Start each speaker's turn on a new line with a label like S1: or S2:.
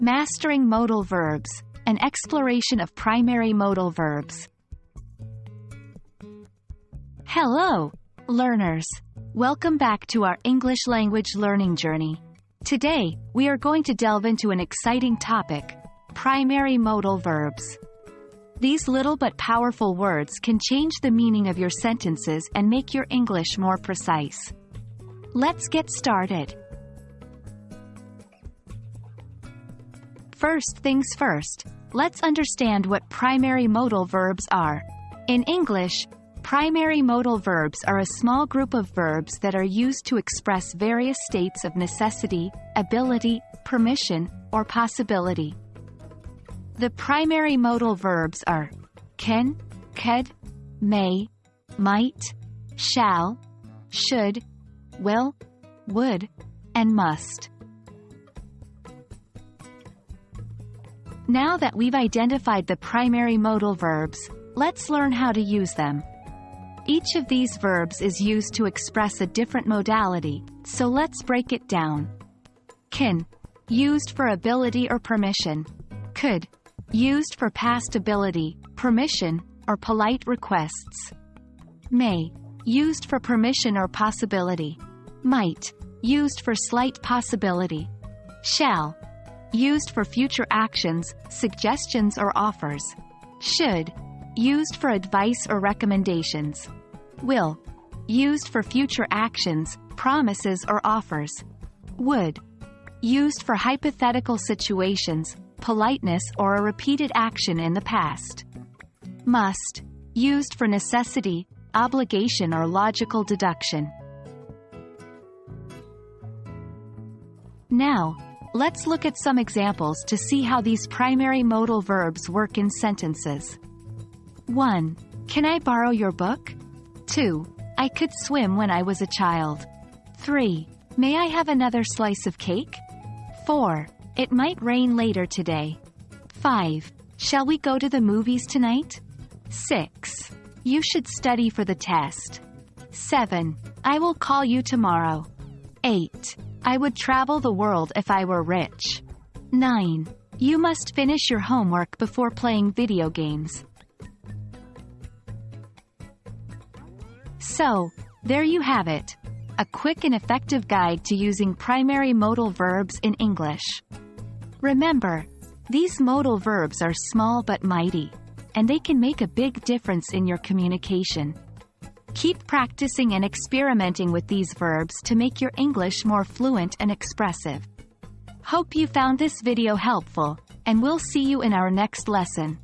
S1: Mastering Modal Verbs, an exploration of primary modal verbs. Hello, learners. Welcome back to our English language learning journey. Today, we are going to delve into an exciting topic, primary modal verbs. These little but powerful words can change the meaning of your sentences and make your English more precise. Let's get started. First things first, let's understand what primary modal verbs are. In English, primary modal verbs are a small group of verbs that are used to express various states of necessity, ability, permission, or possibility. The primary modal verbs are can, could, may, might, shall, should, will, would, and must. Now that we've identified the primary modal verbs, let's learn how to use them. Each of these verbs is used to express a different modality, so let's break it down. Can, used for ability or permission. Could, used for past ability, permission, or polite requests. May, used for permission or possibility. Might, used for slight possibility. Shall, used for future actions, suggestions or offers. Should, used for advice or recommendations. Will, used for future actions, promises or offers. Would, used for hypothetical situations, politeness or a repeated action in the past. Must, used for necessity, obligation or logical deduction. Now, let's look at some examples to see how these primary modal verbs work in sentences. 1. Can I borrow your book? 2. I could swim when I was a child. 3. May I have another slice of cake? 4. It might rain later today. 5. Shall we go to the movies tonight? 6. You should study for the test. 7. I will call you tomorrow. 8. I would travel the world if I were rich. 9. You must finish your homework before playing video games. So, there you have it. A quick and effective guide to using primary modal verbs in English. Remember, these modal verbs are small but mighty, and they can make a big difference in your communication. Keep practicing and experimenting with these verbs to make your English more fluent and expressive. Hope you found this video helpful, and we'll see you in our next lesson.